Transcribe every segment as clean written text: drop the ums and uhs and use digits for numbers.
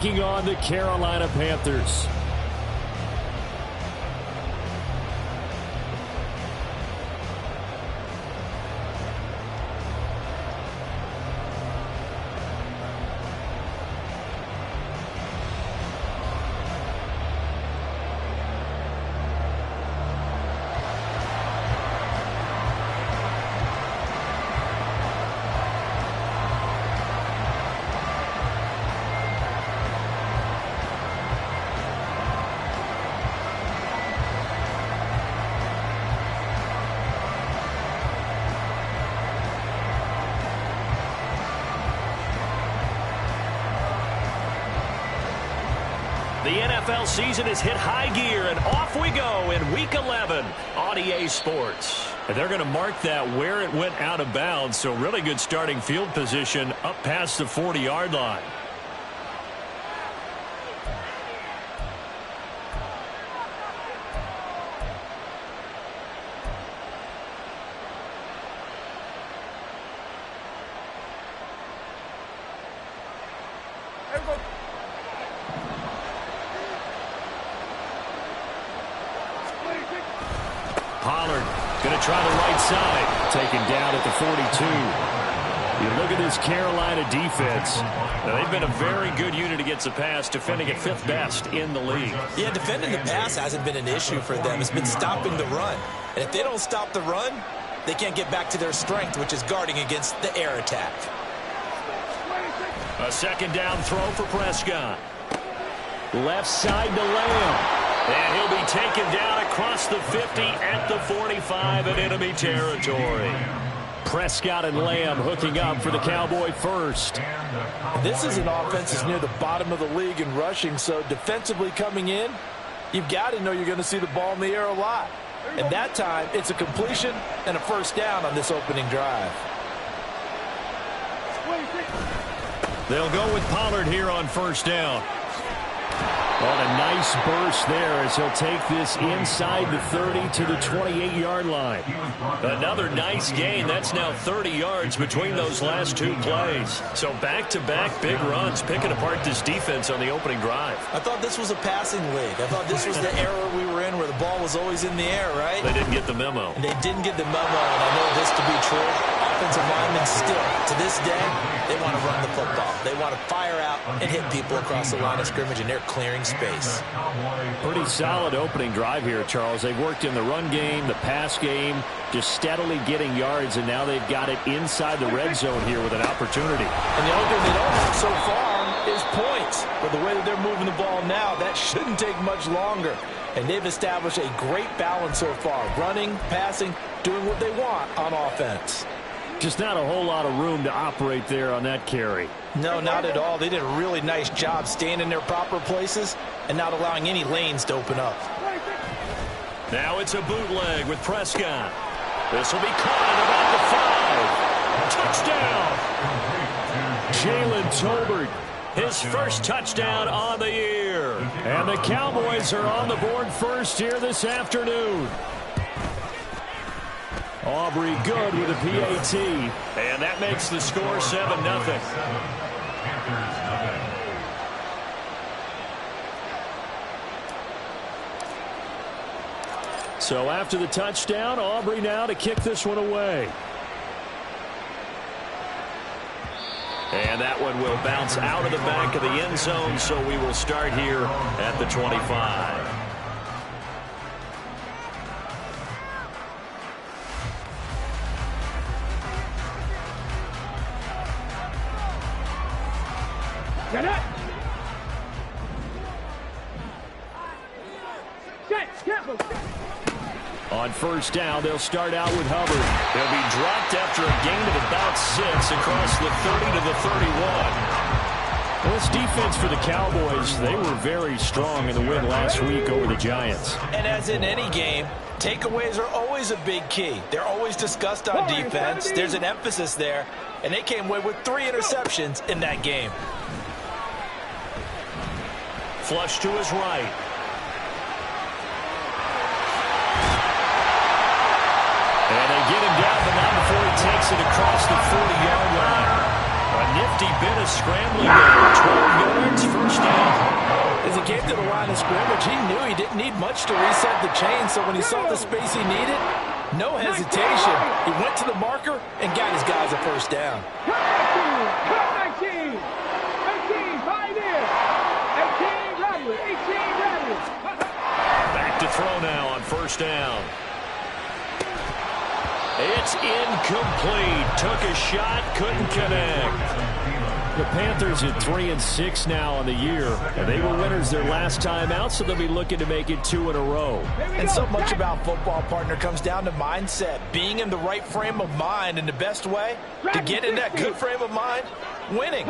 Taking on the Carolina Panthers. The NFL season has hit high gear, and off we go in Week 11 on EA Sports. And they're going to mark that where it went out of bounds, so really good starting field position up past the 40-yard line. Pollard going to try the right side. Taken down at the 42. You look at this Carolina defense. Now, they've been a very good unit against the pass, defending at 5th best in the league. Yeah, defending the pass hasn't been an issue for them. It's been stopping the run. And if they don't stop the run, they can't get back to their strength, which is guarding against the air attack. A second down throw for Prescott. Left side to Lamb. And he'll be taken down across the 50 at the 45 in enemy territory. Prescott and Lamb hooking up for the Cowboy first. This is an offense that's near the bottom of the league in rushing, so defensively coming in, you've got to know you're going to see the ball in the air a lot. And that time, it's a completion and a first down on this opening drive. They'll go with Pollard here on first down. Oh, a nice burst there as he'll take this inside the 30 to the 28-yard line. Another nice gain. That's now 30 yards between those last two plays. So back-to-back big runs, picking apart this defense on the opening drive. I thought this was a passing league. I thought this was the era we were in where the ball was always in the air, right? They didn't get the memo. They didn't get the memo, and I know this to be true. Offensive linemen still, to this day, they want to run the football. They want to fire out and hit people across the line of scrimmage, and they're clearing space. Pretty solid opening drive here, Charles. They've worked in the run game, the pass game, just steadily getting yards, and now they've got it inside the red zone here with an opportunity. And the only thing they don't have so far is points. But the way that they're moving the ball now, that shouldn't take much longer. And they've established a great balance so far. Running, passing, doing what they want on offense. Just not a whole lot of room to operate there on that carry. No, not at all. They did a really nice job staying in their proper places and not allowing any lanes to open up. Now it's a bootleg with Prescott. This will be caught at about the 5. Touchdown! Jalen Tolbert, his first touchdown on the year. And the Cowboys are on the board first here this afternoon. Aubrey good with a PAT. And that makes the score 7-0. So after the touchdown, Aubrey now to kick this one away. And that one will bounce out of the back of the end zone, so we will start here at the 25. Get it! On first down, they'll start out with Hubbard. He'll be dropped after a gain of about 6 across the 30 to the 31. Well, this defense for the Cowboys, they were very strong in the win last week over the Giants. And as in any game, takeaways are always a big key. They're always discussed on defense. There's an emphasis there, and they came away with 3 interceptions in that game. Flush to his right. And they get him down, but not before he takes it across the 40-yard line. nifty bit of scrambling there. 12 yards, first down. As he came to the line of scrimmage, he knew he didn't need much to reset the chain, so when he saw the space he needed, no hesitation. He went to the marker and got his guys a first down. 18, 5 in. 18, ready, 18, ready. Back to throw now on first down. It's incomplete. Took a shot, couldn't connect. The Panthers at 3-6 now on the year, and they were winners their last time out, so they'll be looking to make it 2 in a row. And so much about football, partner, comes down to mindset, being in the right frame of mind, and the best way to get in that good frame of mind, winning.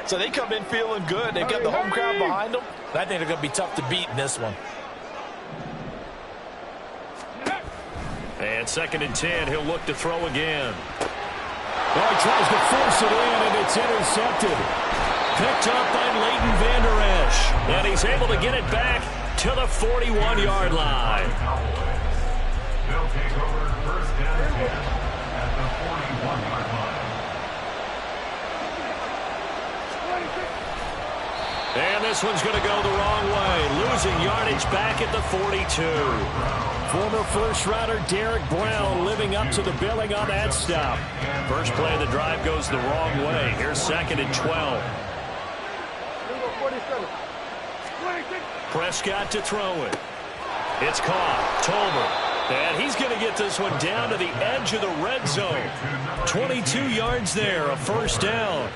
So they come in feeling good. They've got the home crowd behind them. I think they're going to be tough to beat in this one. And 2nd and 10, he'll look to throw again. Well, he tries to force it in, and it's intercepted. Picked up by Leighton Vander Esch. And he's able to get it back to the 41-yard line. They'll take over first down and 10 at the 41-yard line. And this one's going to go the wrong way. Losing yardage back at the 42. Former first-rounder Derek Brown living up to the billing on that stop. First play of the drive goes the wrong way. Here's 2nd and 12. Prescott to throw it. It's caught. Tolbert. And he's going to get this one down to the edge of the red zone. 22 yards there, a first down.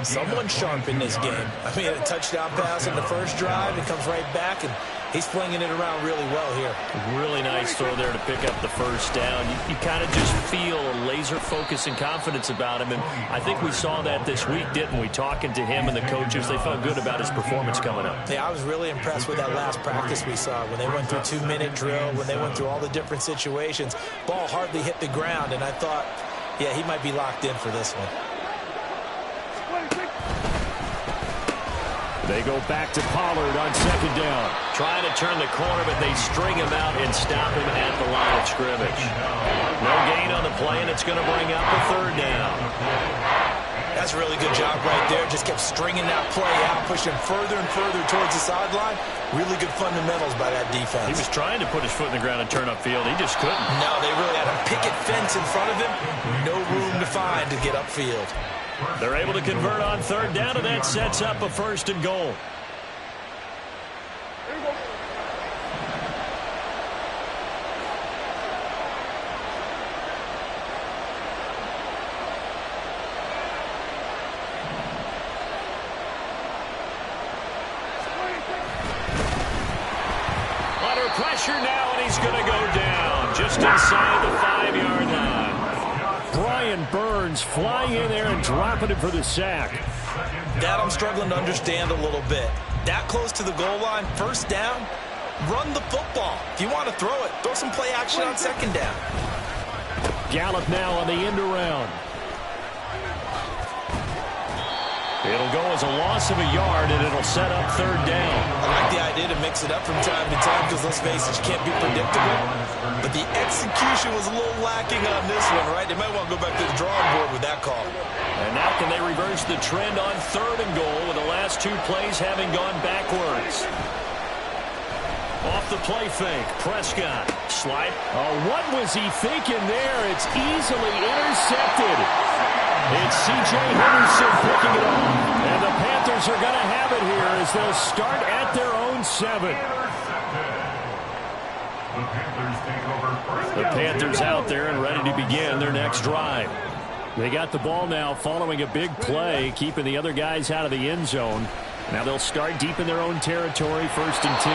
Someone sharp in this game. I mean, a touchdown pass in the first drive. It comes right back, and he's flinging it around really well here. Really nice throw there to pick up the first down. You kind of just feel a laser focus and confidence about him, and I think we saw that this week, didn't we? Talking to him and the coaches, they felt good about his performance coming up. Yeah, I was really impressed with that last practice we saw when they went through 2-minute drill, when they went through all the different situations. Ball hardly hit the ground, and I thought, yeah, he might be locked in for this one. They go back to Pollard on 2nd down. Trying to turn the corner, but they string him out and stop him at the line of scrimmage. No gain on the play, and it's going to bring up a 3rd down. That's a really good job right there. Just kept stringing that play out, pushing further and further towards the sideline. Really good fundamentals by that defense. He was trying to put his foot in the ground and turn upfield. He just couldn't. No, they really had a picket fence in front of him. No room to find to get upfield. They're able to convert on 3rd down, and that sets up a 1st and goal. Under pressure now, and he's going to go down just inside the 5-yard line. Brian Burns flying in there and dropping it for the sack. That I'm struggling to understand a little bit. That close to the goal line, first down, run the football. If you want to throw it, throw some play action on 2nd down. Gallup now on the end around. It'll go as a loss of a yard, and it'll set up 3rd down. I like the idea to mix it up from time to time because, let's face it, you can't be predictable. But the execution was a little lacking on this one, right? They might want to go back to the drawing board with that call. And now can they reverse the trend on 3rd and goal with the last 2 plays having gone backwards? Off the play fake, Prescott. Slide. Oh, what was he thinking there? It's easily intercepted. It's C.J. Henderson picking it up. And the Panthers are going to have it here as they'll start at their own 7. The Panthers out there and ready to begin their next drive. They got the ball now following a big play, keeping the other guys out of the end zone. Now they'll start deep in their own territory, 1st and 10.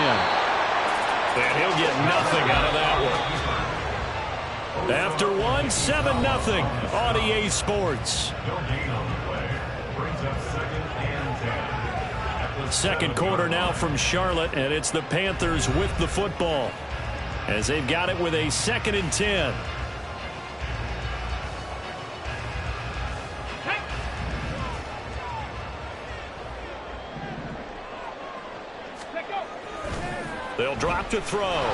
And he'll get nothing out of that one. After 1, 7-0 on EA Sports. Second quarter now from Charlotte, and it's the Panthers with the football as they've got it with a 2nd and 10. They'll drop to throw.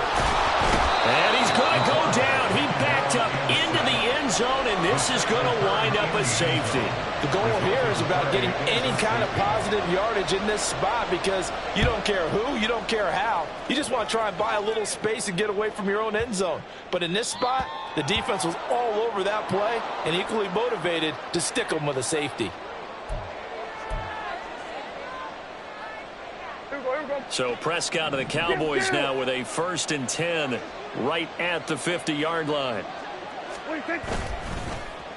And he's going to go down. He backed up into the end end zone, and this is going to wind up a safety. The goal here is about getting any kind of positive yardage in this spot because you don't care who, you don't care how. You just want to try and buy a little space and get away from your own end zone. But in this spot, the defense was all over that play and equally motivated to stick them with a safety. So Prescott and the Cowboys now with a 1st and 10 right at the 50-yard line.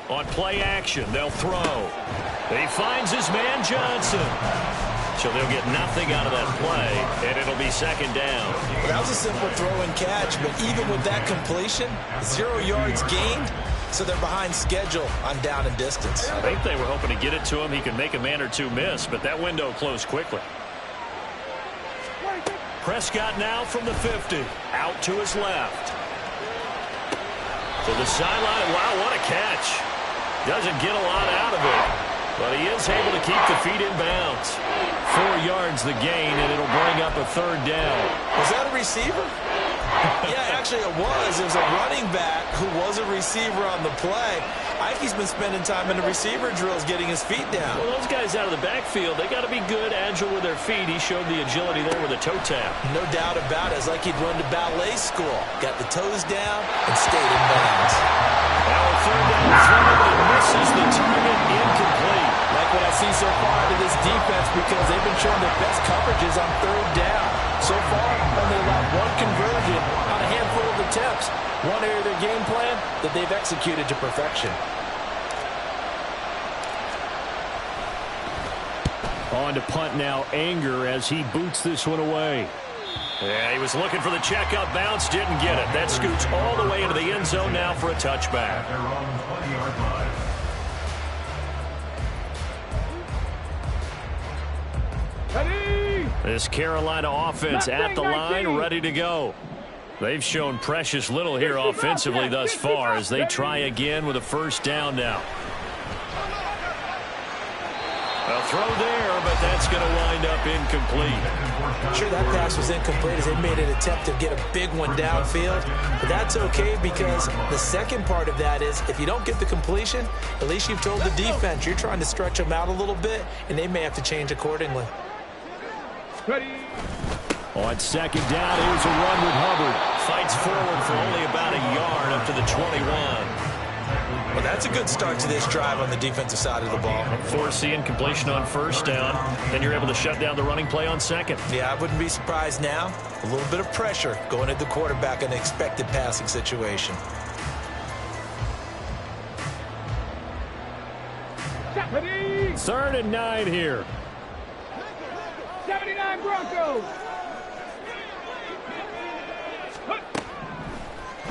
On play action, they'll throw. He finds his man Johnson. So they'll get nothing out of that play, and it'll be 2nd down. Well, that was a simple throw and catch, but even with that completion, 0 yards gained, so they're behind schedule on down and distance. I think they were hoping to get it to him. He could make a man or two miss, but that window closed quickly. Prescott now from the 50, out to his left. To the sideline. Wow, what a catch. Doesn't get a lot out of it, but he is able to keep the feet in bounds. 4 yards the gain, and it'll bring up a 3rd down. Was that a receiver? Yeah, actually it was. It was a running back who was a receiver on the play. Ike's been spending time in the receiver drills getting his feet down. Well, those guys out of the backfield, they got to be good, agile with their feet. He showed the agility there with a toe tap. No doubt about it. It's like he'd run to ballet school. Got the toes down and stayed in bounds. Now a 3rd down throw that misses the target, incomplete. Like what I see so far out of this defense because they've been showing their best coverages on 3rd down. So far, only allowed 1 conversion on a handful of attempts. One area of their game plan that they've executed to perfection. On to punt now, Anger as he boots this one away. Yeah, he was looking for the checkup bounce, didn't get it. That scoots all the way into the end zone now for a touchback. Their own 20-yard line. This Carolina offense at the line, ready to go. They've shown precious little here offensively thus far as they try again with a 1st down now. A throw there, but that's going to wind up incomplete. Sure, that pass was incomplete as they made an attempt to get a big one downfield. But that's okay because the second part of that is if you don't get the completion, at least you've told the defense you're trying to stretch them out a little bit, and they may have to change accordingly. Ready. On 2nd down, here's a run with Hubbard. Fights forward for only about a yard up to the 21. Well, that's a good start to this drive on the defensive side of the ball. Forcing completion on 1st down. Then you're able to shut down the running play on 2nd. Yeah, I wouldn't be surprised now. A little bit of pressure going at the quarterback in an expected passing situation. Ready. 3rd and 9 here. 79 Broncos.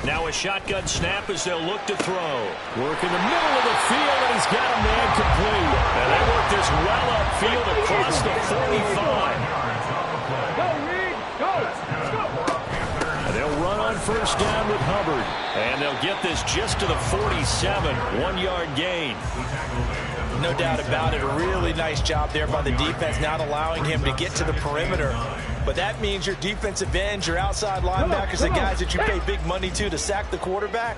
Now a shotgun snap as they'll look to throw. Work in the middle of the field, and he's got a man complete. And they work this well upfield across the 45. Go, Reed. Go. Let's go. And they'll run on 1st down with Hubbard. And they'll get this just to the 47. 1-yard gain. No doubt about it. A really nice job there by the defense, not allowing him to get to the perimeter. But that means your defensive ends, your outside linebackers, the guys that you pay big money to sack the quarterback,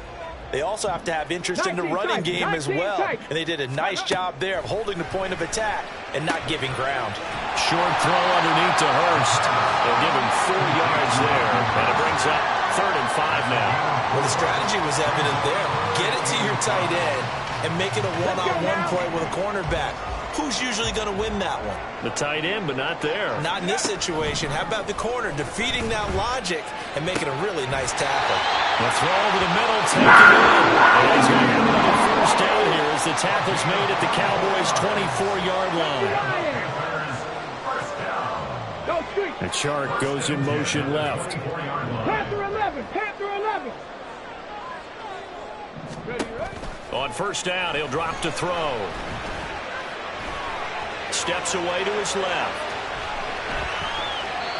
they also have to have interest in the running game as well. And they did a nice job there of holding the point of attack and not giving ground. Short throw underneath to Hurst. They'll give him 4 yards there. And it brings up 3rd and 5 now. Well, the strategy was evident there. Get it to your tight end and make it a one-on-one play with a cornerback. Who's usually going to win that one? The tight end, but not there. Not in this situation. How about the corner defeating that logic and making a really nice tackle? The throw over the middle, taken in. And he's going to have another 1st down here as the tackle's made at the Cowboys' 24-yard line. And Chark goes in motion left. Panther 11. Panther 11. Ready, ready. On 1st down, he'll drop to throw. Steps away to his left.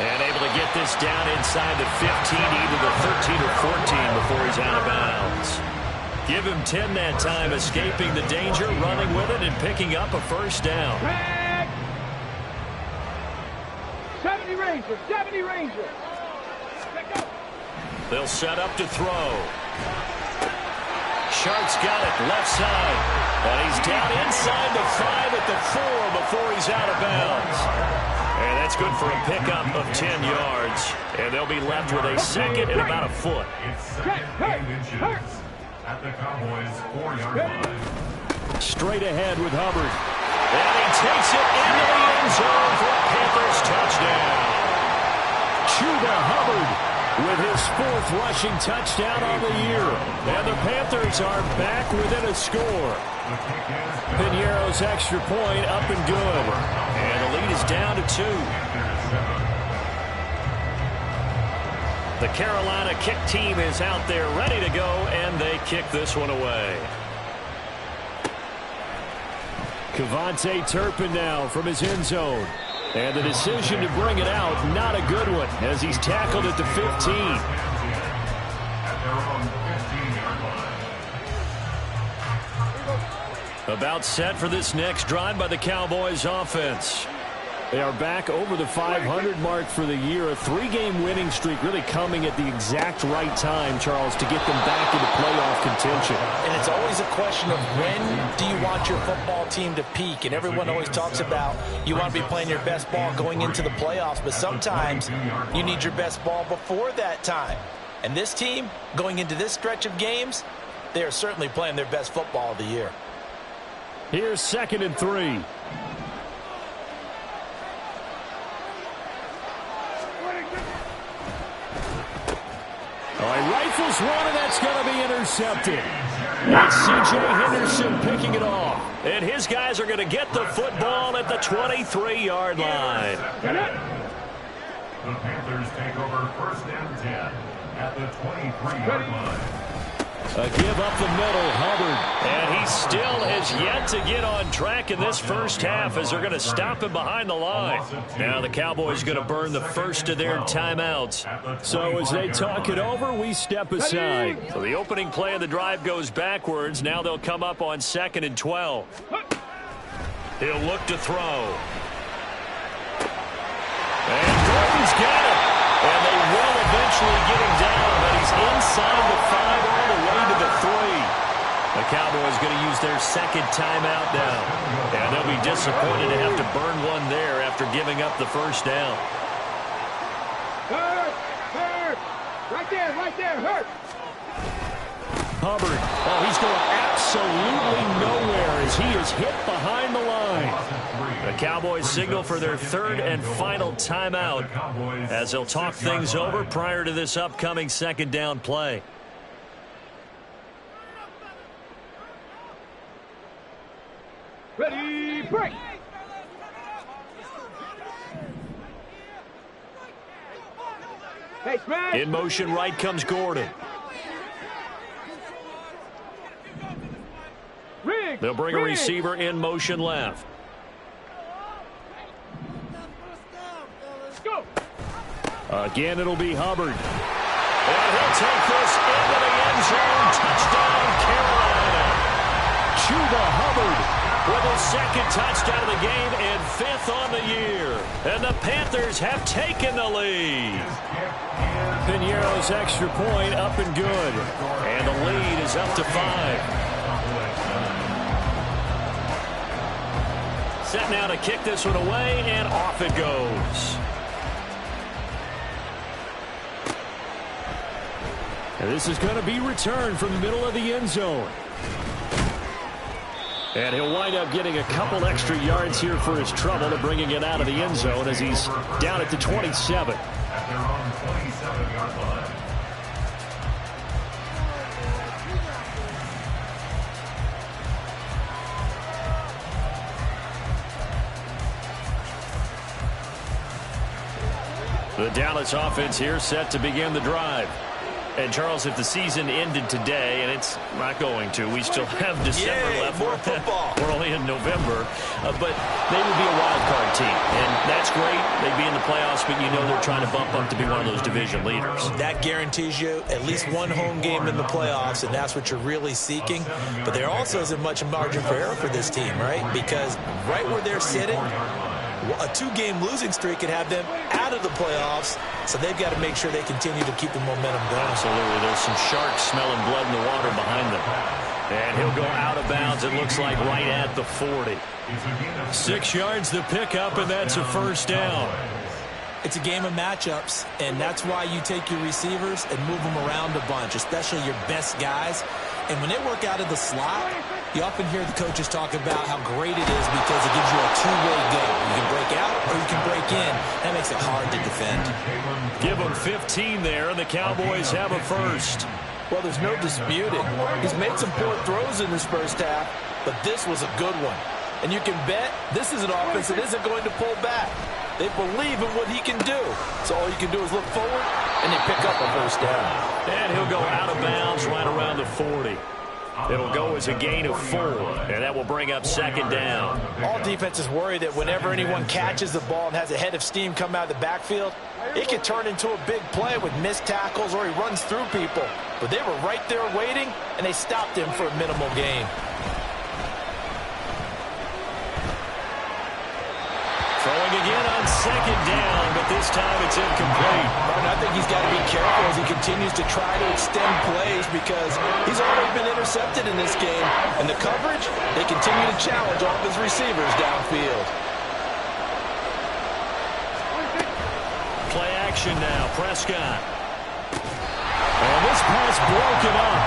And able to get this down inside the 15, either the 13 or 14 before he's out of bounds. Give him 10 that time, escaping the danger, running with it, and picking up a 1st down. Drag. 70 Ranger. 70 Ranger. Let go. They'll set up to throw. Sharp's got it, left side. And he's down inside the 5 at the 4 before he's out of bounds. And that's good for a pickup of 10 yards. And they'll be left with a second and about a foot. It's second and inches at the Cowboys' 4-yard line. Straight ahead with Hubbard. And he takes it into the end zone for a Panthers touchdown. Chuba Hubbard with his 4th rushing touchdown on the year. And the Panthers are back within a score. Piñeiro's extra point up and good. And the lead is down to 2. The Carolina kick team is out there ready to go, and they kick this one away. Kevontae Turpin now from his end zone. And the decision to bring it out, not a good one, as he's tackled at the 15. At their own 15-yard line. About set for this next drive by the Cowboys offense. They are back over the 500 mark for the year. A 3-game winning streak really coming at the exact right time, Charles, to get them back into playoff contention. And it's always a question of when do you want your football team to peak? And everyone always talks about you want to be playing your best ball going into the playoffs, but sometimes you need your best ball before that time. And this team, going into this stretch of games, they are certainly playing their best football of the year. Here's 2nd and 3. Rifles one, and that's going to be intercepted. It's C.J. Henderson picking it off. And his guys are going to get the football at the 23-yard line. The Panthers take over 1st and 10 at the 23-yard line. A give up the middle, Hubbard. And he still has yet to get on track in this first half as they're going to stop him behind the line. Now the Cowboys going to burn the first of their timeouts. So as they talk it over, we step aside. So the opening play of the drive goes backwards. Now they'll come up on 2nd and 12. He'll look to throw. And Gordon's got it. And they will eventually get him down, but he's inside the 5 all the way to the 3. The Cowboys going to use their second timeout now. And they'll be disappointed to have to burn one there after giving up the first down. Hurt! Hurt! Right there, hurt! Hubbard, oh, he's going absolutely nowhere as he is hit behind the line. The Cowboys signal for their 3rd and final timeout as they'll talk things over prior to this upcoming 2nd down play. Ready, break! Hey, smash! In motion right comes Gordon. Rig! They'll bring a receiver in motion left. Go! Again, it'll be Hubbard. And he'll take this into the end zone. Touchdown, Carolina. Chuba Hubbard with his 2nd touchdown of the game and 5th on the year. And the Panthers have taken the lead. Piñeiro's extra point up and good. And the lead is up to 5. Set now to kick this one away, and off it goes. And this is going to be returned from the middle of the end zone. And he'll wind up getting a couple extra yards here for his trouble to bringing it out of the end zone as he's down at the 27. At their own 27-yard line. The Dallas offense here set to begin the drive. And, Charles, if the season ended today, and it's not going to, we still have December left. More football. We're only in November. But they would be a wild card team. And that's great. They'd be in the playoffs, but you know they're trying to bump up to be one of those division leaders. That guarantees you at least one home game in the playoffs, and that's what you're really seeking. But there also isn't much margin for error for this team, right? Because right where they're sitting, a 2-game losing streak could have them out out of the playoffs, so they've got to make sure they continue to keep the momentum going. Absolutely. There's some sharks smelling blood in the water behind them. And he'll go out of bounds, it looks like, right at the 40. 6 yards to pick up, and that's a first down. It's a game of matchups, and that's why you take your receivers and move them around a bunch, especially your best guys. And when they work out of the slot, you often hear the coaches talk about how great it is because it gives you a two-way go. You can break out or you can break in. That makes it hard to defend. Give them 15 there, and the Cowboys have a first. Well, there's no disputing. He's made some poor throws in this first half, but this was a good one. And you can bet this is an offense that isn't going to pull back. They believe in what he can do. So all you can do is look forward, and they pick up a first down. And he'll go out of bounds right around the 40. It'll go as a gain of 4, and that will bring up second down. All defenses worry that whenever anyone catches the ball and has a head of steam come out of the backfield, it can turn into a big play with missed tackles or he runs through people. But they were right there waiting, and they stopped him for a minimal gain. Throwing again on second down, but this time it's incomplete. I think he's got to be careful as he continues to try to extend plays because he's already been intercepted in this game. And the coverage, they continue to challenge all of his receivers downfield. Play action now, Prescott. And this pass broken up.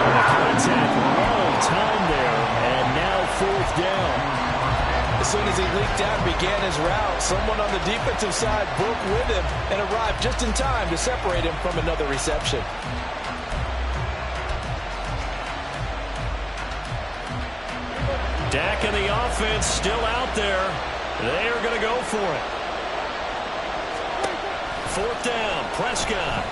And a contact all time there, and now fourth down. As soon as he leaked out and began his route, someone on the defensive side broke with him and arrived just in time to separate him from another reception. Dak and the offense still out there. They are going to go for it. Fourth down, Prescott.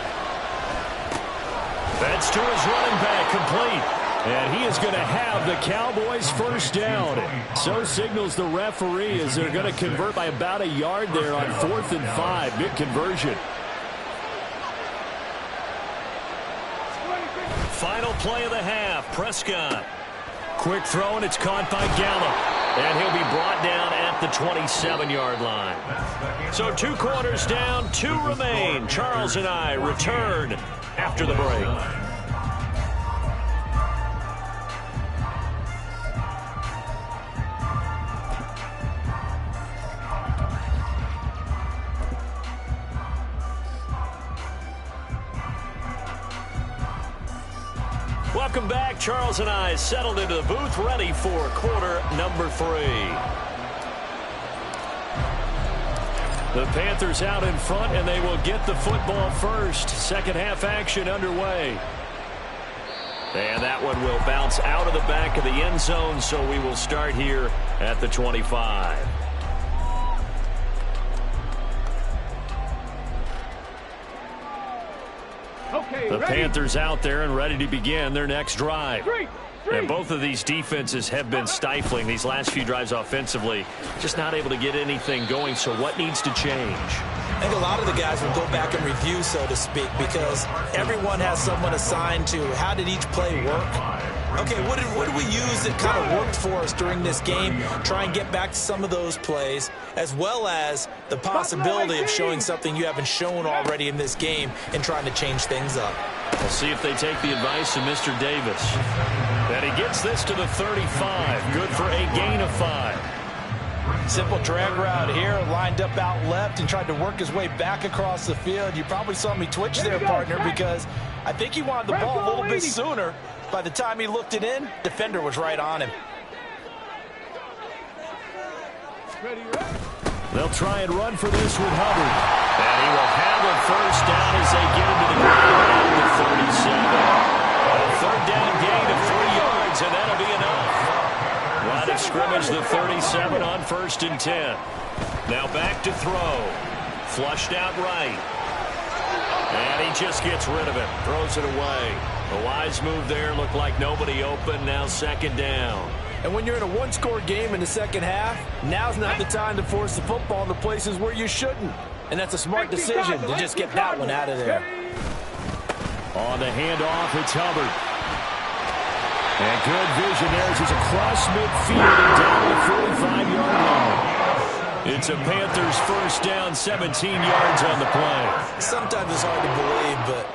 That's to his running back, complete. And he is going to have the Cowboys first down. So signals the referee as they're going to convert by about a yard there on 4th and 5. Big conversion. Final play of the half, Prescott. Quick throw, and it's caught by Gallup. And he'll be brought down at the 27-yard line. So 2 quarters down, 2 remain. Charles and I return after the break. Welcome back. Charles and I settled into the booth, ready for quarter number 3. The Panthers out in front, and they will get the football first. Second half action underway. And that one will bounce out of the back of the end zone, so we will start here at the 25. The Panthers out there and ready to begin their next drive. And both of these defenses have been stifling these last few drives offensively. Just not able to get anything going, so what needs to change? I think a lot of the guys will go back and review, so to speak, because everyone has someone assigned to how did each play work. Okay, what did we use that kind of worked for us during this game? Try and get back to some of those plays, as well as the possibility of showing something you haven't shown already in this game and trying to change things up. We'll see if they take the advice of Mr. Davis. And he gets this to the 35. Good for a gain of 5. Simple drag route here, lined up out left and tried to work his way back across the field. You probably saw me twitch there, partner, because I think he wanted the ball a little bit sooner. By the time he looked it in, defender was right on him. They'll try and run for this with Hubbard. And he will have a first down as they get him to the ground at the 37. A third down gain of 3 yards, and that'll be enough. Line of scrimmage, the 37 on 1st and 10. Now back to throw. Flushed out right. And he just gets rid of it. Throws it away. A wise move there. Looked like nobody open. Now second down. And when you're in a one-score game in the second half, now's not the time to force the football in the places where you shouldn't. And that's a smart decision to just get that one out of there. On the handoff, it's Hubbard. And good vision there as he's across midfield and down the 45-yard line. It's a Panthers first down, 17 yards on the play. Sometimes it's hard to believe, but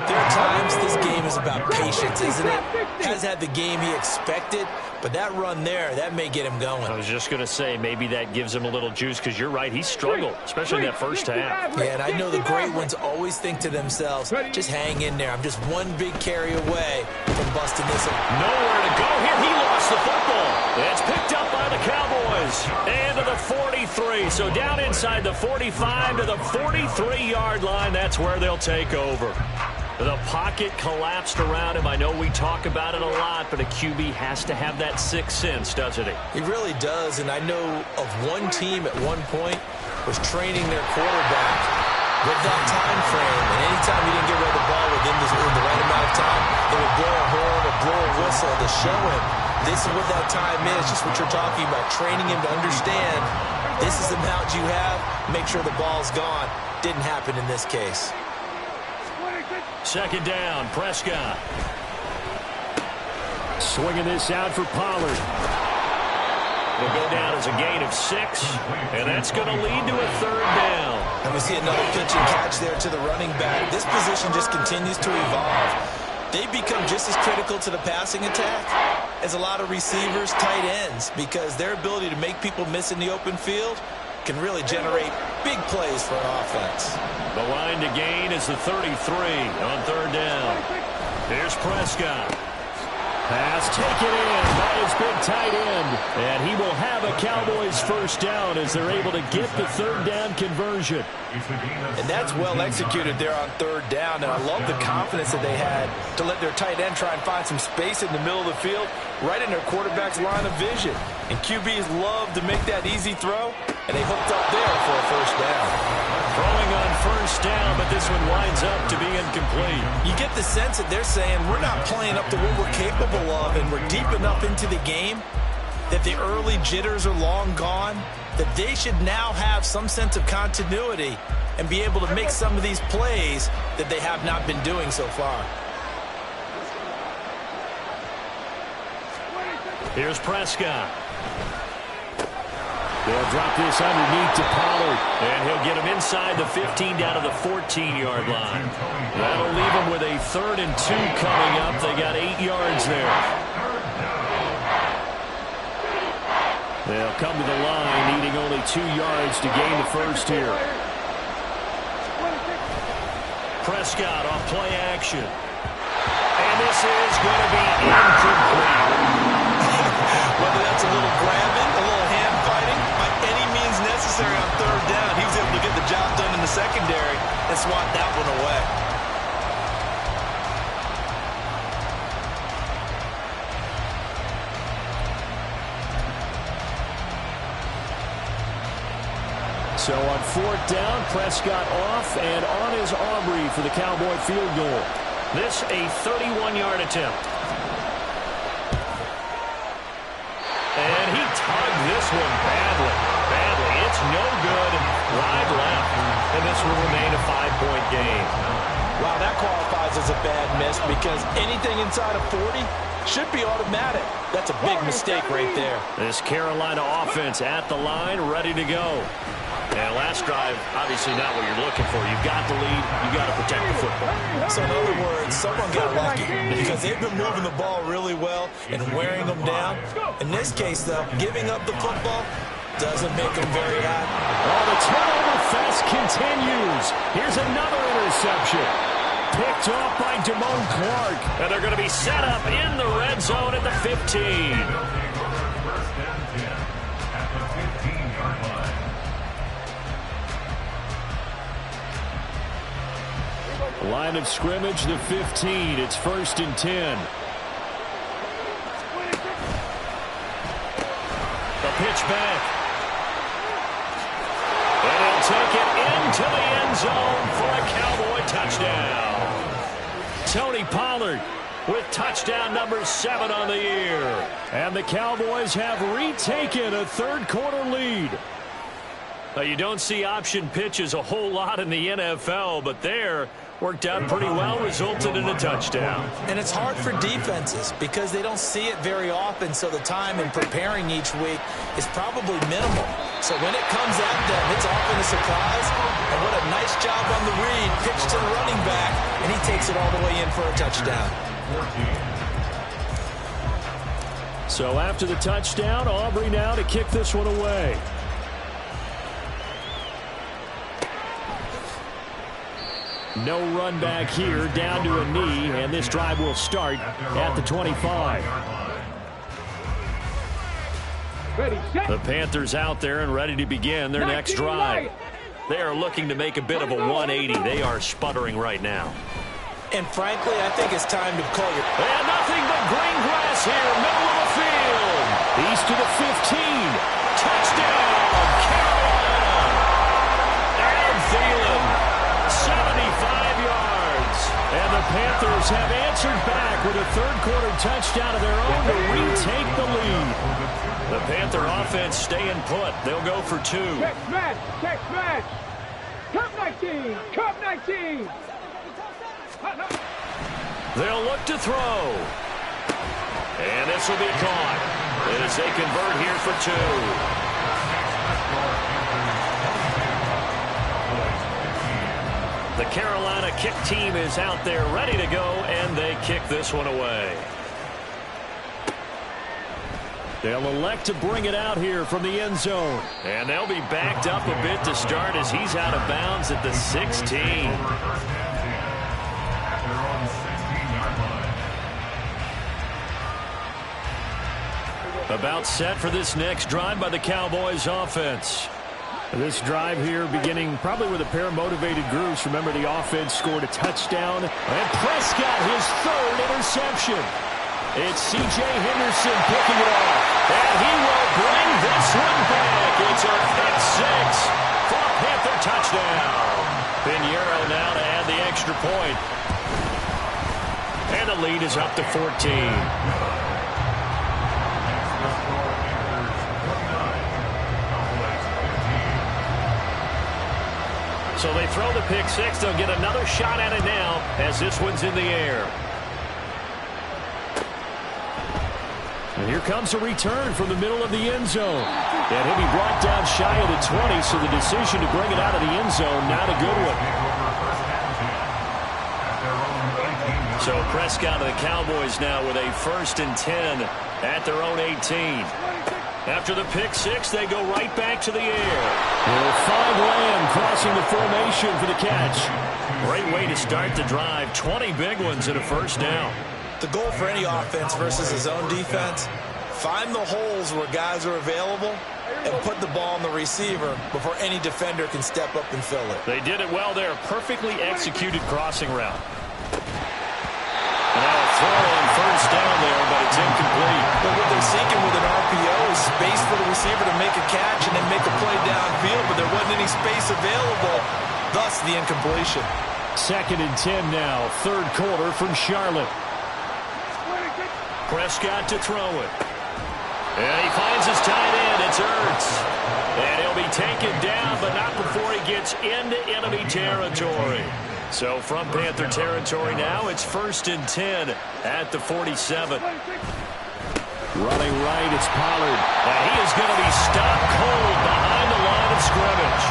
there are times this game is about patience, isn't it? Has had the game he expected, but that run there, that may get him going. I was just going to say, maybe that gives him a little juice, because you're right, he struggled, especially in that first half. Yeah, and I know the great ones always think to themselves, just hang in there. I'm just one big carry away from busting this up. Nowhere to go here. He lost the football. It's picked up by the Cowboys. And to the 43. So down inside the 45 to the 43-yard line. That's where they'll take over. The pocket collapsed around him. I know we talk about it a lot, but a QB has to have that sixth sense, doesn't he? He really does, and I know of one team at one point was training their quarterback with that time frame, and anytime he didn't get rid of the ball within the right amount of time, they would blow a horn or blow a whistle to show him this is what that time is, just what you're talking about, training him to understand this is the amount you have, make sure the ball's gone. Didn't happen in this case. Second down, Prescott. Swinging this out for Pollard. It'll go down as a gain of 6, and that's going to lead to a third down. And we see another pitch and catch there to the running back. This position just continues to evolve. They become just as critical to the passing attack as a lot of receivers, tight ends, because their ability to make people miss in the open field can really generate big plays for an offense. The line to gain is the 33 on third down. Here's Prescott. Pass taken in by his big tight end. And he will have a Cowboys first down as they're able to get the third down conversion. And that's well executed there on third down. And I love the confidence that they had to let their tight end try and find some space in the middle of the field, right in their quarterback's line of vision. And QBs love to make that easy throw, and they hooked up there for a first down. Throwing on first down, but this one winds up to be incomplete. You get the sense that they're saying we're not playing up to what we're capable of, and we're deep enough into the game that the early jitters are long gone, that they should now have some sense of continuity and be able to make some of these plays that they have not been doing so far. Here's Prescott. They'll drop this underneath to Pollard. And he'll get him inside the 15 down to the 14-yard line. That'll leave him with a 3rd and 2 coming up. They got 8 yards there. They'll come to the line, needing only 2 yards to gain the first here. Prescott off play action. And this is going to be incomplete. Whether that's a little grabbing, a little hand fighting, by any means necessary on third down, he was able to get the job done in the secondary and swat that one away. So on 4th down, Prescott off and on his Aubrey for the Cowboy field goal. This a 31-yard attempt. And he tugged this one badly. It's no good. Wide left. And this will remain a 5-point game. Wow, that qualifies as a bad miss because anything inside of 40 should be automatic. That's a big mistake right there. This Carolina offense at the line, ready to go. And last drive, obviously not what you're looking for. You've got the lead. You've got to protect the football. So in other words, someone got lucky because they've been moving the ball really well and wearing them down. In this case, though, giving up the football doesn't make them very happy. Oh, the turnover fest continues. Here's another interception. Picked off by Damone Clark. And they're going to be set up in the red zone at the 15. Line of scrimmage, the 15. It's 1st and 10. The pitch back. And he'll take it into the end zone for a Cowboy touchdown. Tony Pollard with touchdown number 7 on the year. And the Cowboys have retaken a 3rd quarter lead. Now, you don't see option pitches a whole lot in the NFL, but there worked out pretty well, resulted in a touchdown. And it's hard for defenses because they don't see it very often, so the time in preparing each week is probably minimal. So when it comes at them, it's often a surprise. And what a nice job on the read. Pitch to the running back, and he takes it all the way in for a touchdown. So after the touchdown, Aubrey now to kick this one away. No run back here, down to a knee, and this drive will start at the 25. The Panthers out there and ready to begin their next drive. They are looking to make a bit of a 180. They are sputtering right now. And frankly, I think it's time to call your... And nothing but green grass here, middle of the field. He's to the 15. Touchdown, Carolina. Adam Thielen, 75 yards. And the Panthers have answered back with a third-quarter touchdown of their own to retake the lead. The Panther offense staying put. They'll go for 2. Check match, check match. Cup 19, Cup 19. They'll look to throw. And this will be caught as they convert here for 2. The Carolina kick team is out there ready to go, and they kick this one away. They'll elect to bring it out here from the end zone. And they'll be backed up a bit to start as he's out of bounds at the 16. About set for this next drive by the Cowboys offense. This drive here beginning probably with a pair of motivated groups. Remember, the offense scored a touchdown. And Prescott, his third interception. It's C.J. Henderson picking it off. And he will bring this one back. It's a pick six for a Panther touchdown. Pinheiro now to add the extra point. And the lead is up to 14. So they throw the pick six. They'll get another shot at it now as this one's in the air. And here comes a return from the middle of the end zone. And he'll be brought down shy of the 20, so the decision to bring it out of the end zone, not a good one. So Prescott of the Cowboys now with a 1st and 10 at their own 18. After the pick six, they go right back to the air. They'll find Lamb crossing the formation for the catch. Great way to start the drive. 20 big ones and a first down. The goal for any offense versus his own defense, find the holes where guys are available and put the ball on the receiver before any defender can step up and fill it. They did it well there. Perfectly executed crossing route. Now a throw on first down there, but it's incomplete. But what they're seeking with an RPO is space for the receiver to make a catch and then make a play downfield, but there wasn't any space available, thus the incompletion. 2nd and 10 now, third quarter from Charlotte. Prescott to throw it. And he finds his tight end. It's Ertz. And he'll be taken down, but not before he gets into enemy territory. So from Panther territory now, it's 1st and 10 at the 47. Running right, it's Pollard. And he is going to be stopped cold behind the line of scrimmage.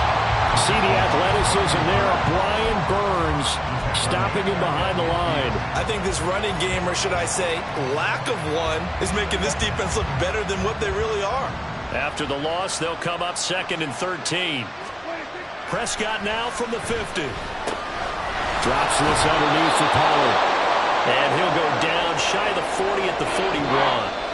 See the athleticism there of Brian Burns stopping him behind the line. I think this running game, or should I say lack of one, is making this defense look better than what they really are. After the loss, they'll come up 2nd and 13. Prescott now from the 50. Drops this underneath for Pollard. And he'll go down shy of the 40 at the 41.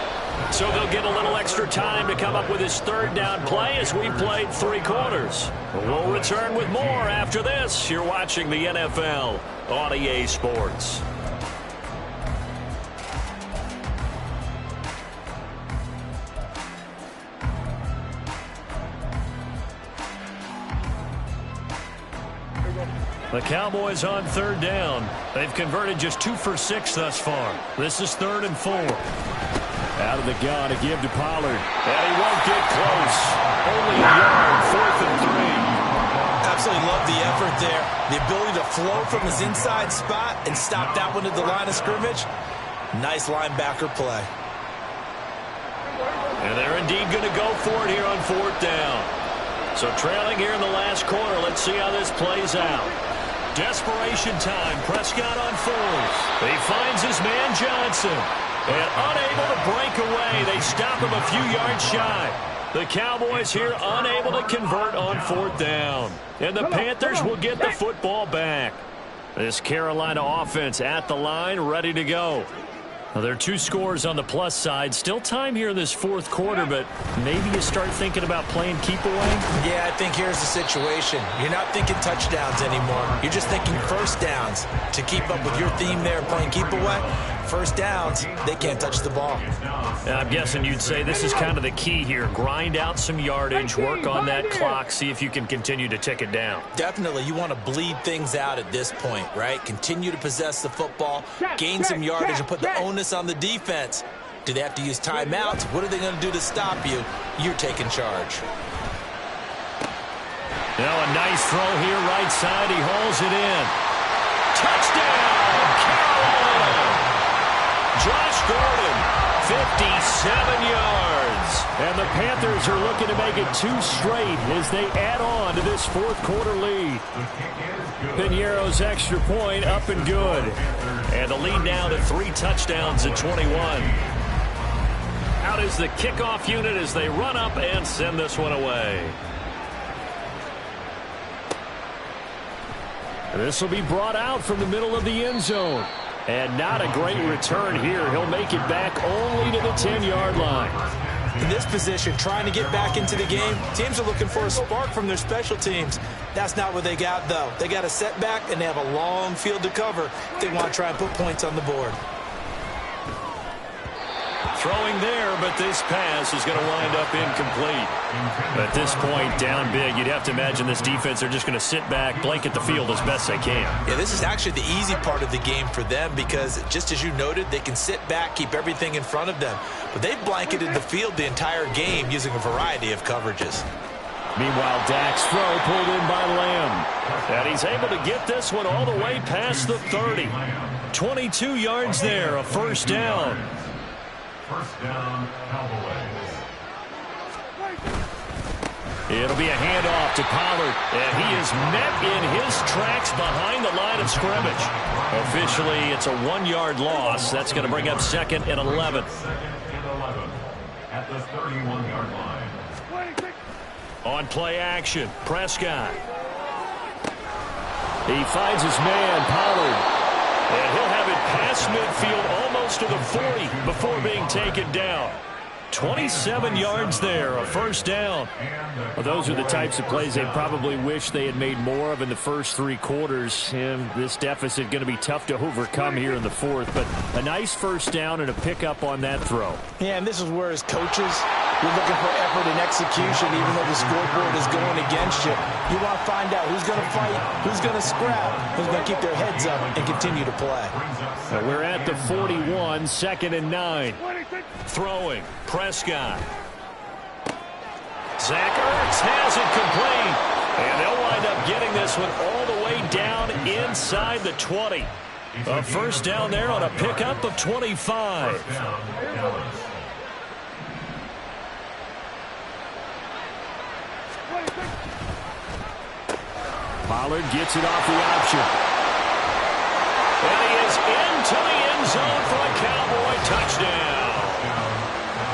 So they'll get a little extra time to come up with his 3rd down play as we played 3 quarters. We'll return with more after this. You're watching the NFL on EA Sports. The Cowboys on 3rd down. They've converted just 2 for 6 thus far. This is 3rd and 4. Out of the gun to give to Pollard. And he won't get close. Only a yard, 4th and 3. Absolutely love the effort there. The ability to flow from his inside spot and stop that one at the line of scrimmage. Nice linebacker play. And they're indeed going to go for it here on 4th down. So trailing here in the last quarter. Let's see how this plays out. Desperation time. Prescott on fours. He finds his man Johnson. And unable to break away. They stop him a few yards shy. The Cowboys here unable to convert on 4th down. And the Panthers will get the football back. This Carolina offense at the line, ready to go. Now, there are 2 scores on the plus side. Still time here in this 4th quarter, but maybe you start thinking about playing keep away? Yeah, I think here's the situation. You're not thinking touchdowns anymore. You're just thinking first downs. To keep up with your theme there, playing keep away, first downs, they can't touch the ball. And I'm guessing you'd say this is kind of the key here. Grind out some yardage, work on that clock, see if you can continue to tick it down. Definitely, you want to bleed things out at this point, right? Continue to possess the football, gain some yardage, and put the onus on the defense. Do they have to use timeouts? What are they going to do to stop you? You're taking charge. Now a nice throw here, right side. He hauls it in. Touchdown, Carolina! Josh Gordon, 57 yards. And the Panthers are looking to make it 2 straight as they add on to this 4th quarter lead. Piñeiro's extra point up and good. And the lead now to 3 touchdowns at 21. Out is the kickoff unit as they run up and send this one away. This will be brought out from the middle of the end zone. And not a great return here. He'll make it back only to the 10-yard line. In this position, trying to get back into the game, teams are looking for a spark from their special teams. That's not what they got, though. They got a setback, and they have a long field to cover. They want to try and put points on the board. Throwing there, but this pass is going to wind up incomplete. At this point, down big, you'd have to imagine this defense are just going to sit back, blanket the field as best they can. Yeah, this is actually the easy part of the game for them because, just as you noted, they can sit back, keep everything in front of them. But they've blanketed the field the entire game using a variety of coverages. Meanwhile, Dak's throw pulled in by Lamb. And he's able to get this one all the way past the 30. 22 yards there, a first down. First down, Cowboys. It'll be a handoff to Pollard, and he is met in his tracks behind the line of scrimmage. Officially, it's a 1-yard loss. That's going to bring up 2nd and 11. 2nd and 11 at the 31-yard line. On play action, Prescott. He finds his man, Pollard. And he'll have it past midfield almost to the 40 before being taken down. 27 yards there, a first down. Well, those are the types of plays they probably wish they had made more of in the first 3 quarters. And this deficit going to be tough to overcome here in the 4th. But a nice first down and a pickup on that throw. Yeah, and this is where as coaches, you're looking for effort and execution even though the scoreboard is going against you. You want to find out who's going to fight, who's going to scrap, who's going to keep their heads up and continue to play. Now we're at the 41, 2nd and 9. Throwing, Prescott. Zach Ertz has it complete. And they'll wind up getting this one all the way down inside the 20. A first down there on a pickup of 25. Pollard gets it off the option. And he is into the end zone for a Cowboy touchdown.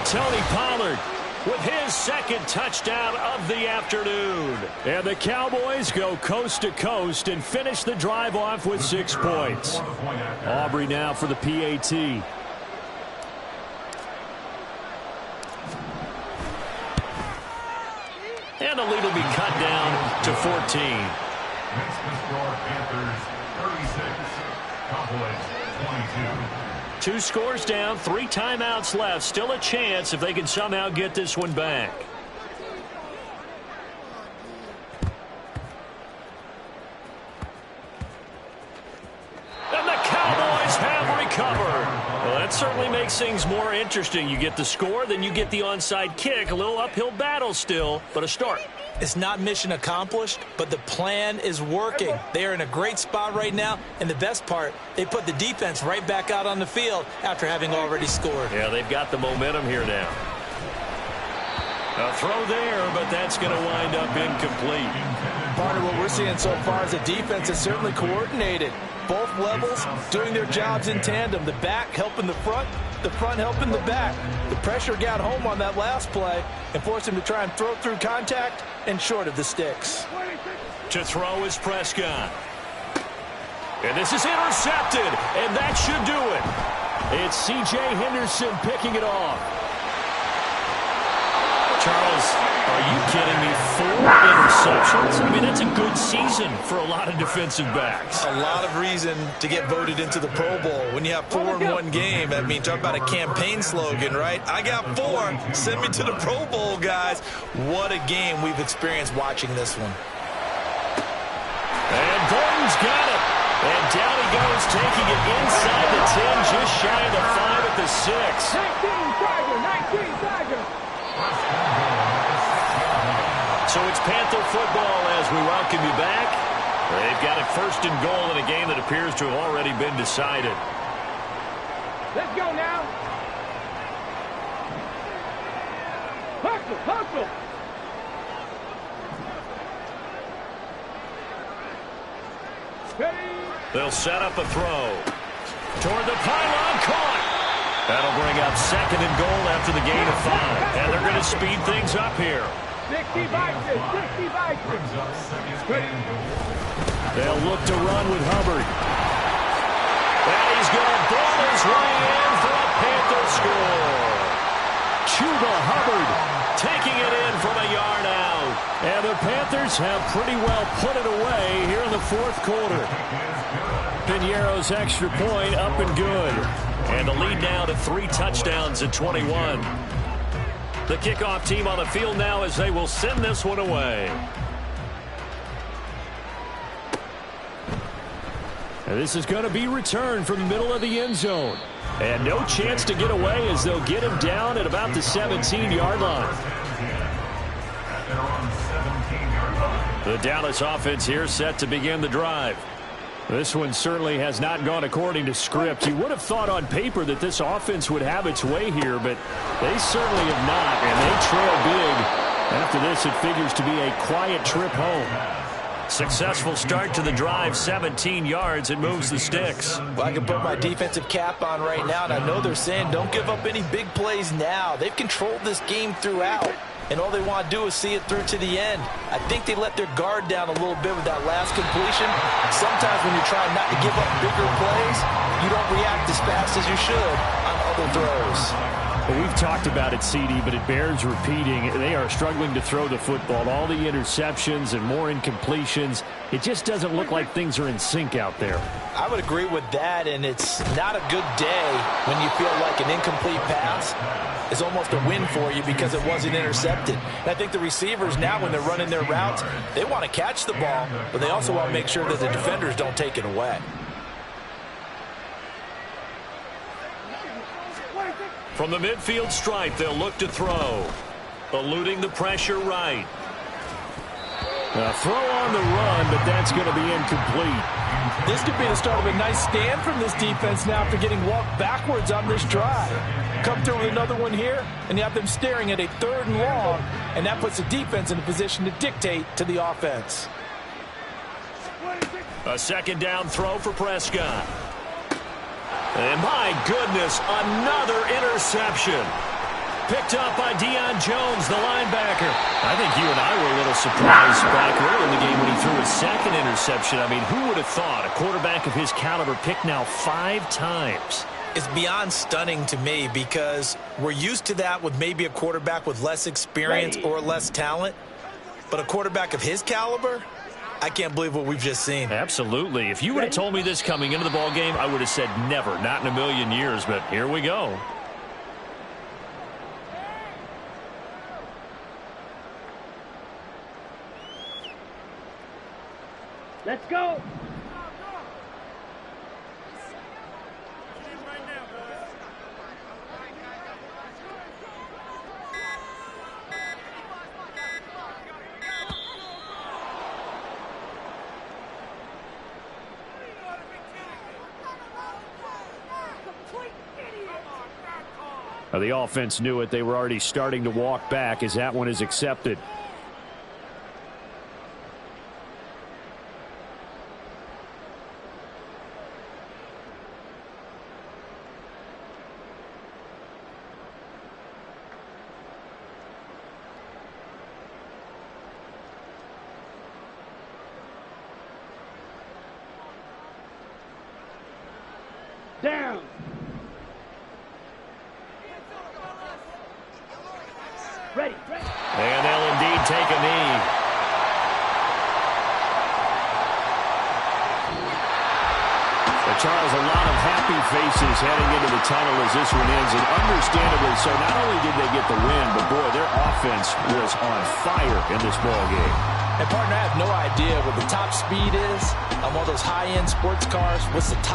Tony Pollard with his 2nd touchdown of the afternoon. And the Cowboys go coast to coast and finish the drive off with 6 points. Aubrey now for the PAT. And the lead will be cut down to 14. Makes the score Panthers 36, Cowboys 22. 2 scores down, 3 timeouts left. Still a chance if they can somehow get this one back. And the Cowboys have recovered. Well, that certainly makes things more interesting. You get the score, then you get the onside kick. A little uphill battle still, but a start. It's not mission accomplished, but the plan is working. They are in a great spot right now, and the best part, they put the defense right back out on the field after having already scored. Yeah, they've got the momentum here now. A throw there, but that's going to wind up incomplete. Part of what we're seeing so far is the defense is certainly coordinated. Both levels doing their jobs in tandem. The back helping the front helping the back. The pressure got home on that last play and forced him to try and throw through contact and short of the sticks. To throw is Prescott. And this is intercepted, and that should do it. It's C.J. Henderson picking it off. Charles, are you kidding me? 4 interceptions? I mean, that's a good season for a lot of defensive backs. A lot of reason to get voted into the Pro Bowl. When you have 4 in one game, I mean, talk about a campaign slogan, right? I got 4. Send me to the Pro Bowl, guys. What a game we've experienced watching this one. And Gordon's got it. And down he goes, taking it inside the 10, just shy of the 5 at the 6. 19 Tiger. So it's Panther football as we welcome you back. They've got it 1st and goal in a game that appears to have already been decided. Let's go now. Hustle. They'll set up a throw. Toward the pylon, caught. That'll bring up 2nd and goal after the gain of 5. And they're going to speed things up here. 60 Vikings. They'll look to run with Hubbard. And he's going to ball his way in for a Panther score. Chuba Hubbard taking it in from a yard out. And the Panthers have pretty well put it away here in the 4th quarter. Piñeiro's extra point up and good. And the lead now to 3 touchdowns at 21. The kickoff team on the field now as they will send this one away. And this is going to be returned from the middle of the end zone. And no chance to get away as they'll get him down at about the 17-yard line. The Dallas offense here set to begin the drive. This one certainly has not gone according to script. You would have thought on paper that this offense would have its way here, but they certainly have not, and they trail big. After this, it figures to be a quiet trip home. Successful start to the drive, 17 yards. It moves the sticks. Well, I can put my defensive cap on right now, and I know they're saying don't give up any big plays now. They've controlled this game throughout, and all they want to do is see it through to the end. I think they let their guard down a little bit with that last completion. Sometimes when you're trying not to give up bigger plays, you don't react as fast as you should on other throws. Well, we've talked about it, CD, but it bears repeating. They are struggling to throw the football. All the interceptions and more incompletions. It just doesn't look like things are in sync out there. I would agree with that, and it's not a good day when you feel like an incomplete pass is almost a win for you because it wasn't intercepted. And I think the receivers now, when they're running their routes, they want to catch the ball, but they also want to make sure that the defenders don't take it away. From the midfield stripe, they'll look to throw. Eluding the pressure right. A throw on the run, but that's going to be incomplete. This could be the start of a nice stand from this defense now after getting walked backwards on this drive. Come through with another one here, and you have them staring at a 3rd and long, and that puts the defense in a position to dictate to the offense. A 2nd down throw for Prescott. And my goodness, another interception. Picked up by Deion Jones, the linebacker. I think you and I were a little surprised back early in the game when he threw his 2nd interception. I mean, who would have thought a quarterback of his caliber picked now 5 times? It's beyond stunning to me because we're used to that with maybe a quarterback with less experience or less talent. But a quarterback of his caliber, I can't believe what we've just seen. Absolutely. If you would have told me this coming into the ball game, I would have said never, not in a million years. But here we go. Let's go. The offense knew it. They were already starting to walk back as that one is accepted. Down. Ready. And they'll indeed take a knee. Charles, a lot of happy faces heading into the tunnel as this one ends, and understandably so. Not only did they get the win, but boy, their offense was on fire in this ball game. And partner, I have no idea what the top speed is on one of those high-end sports cars. What's the top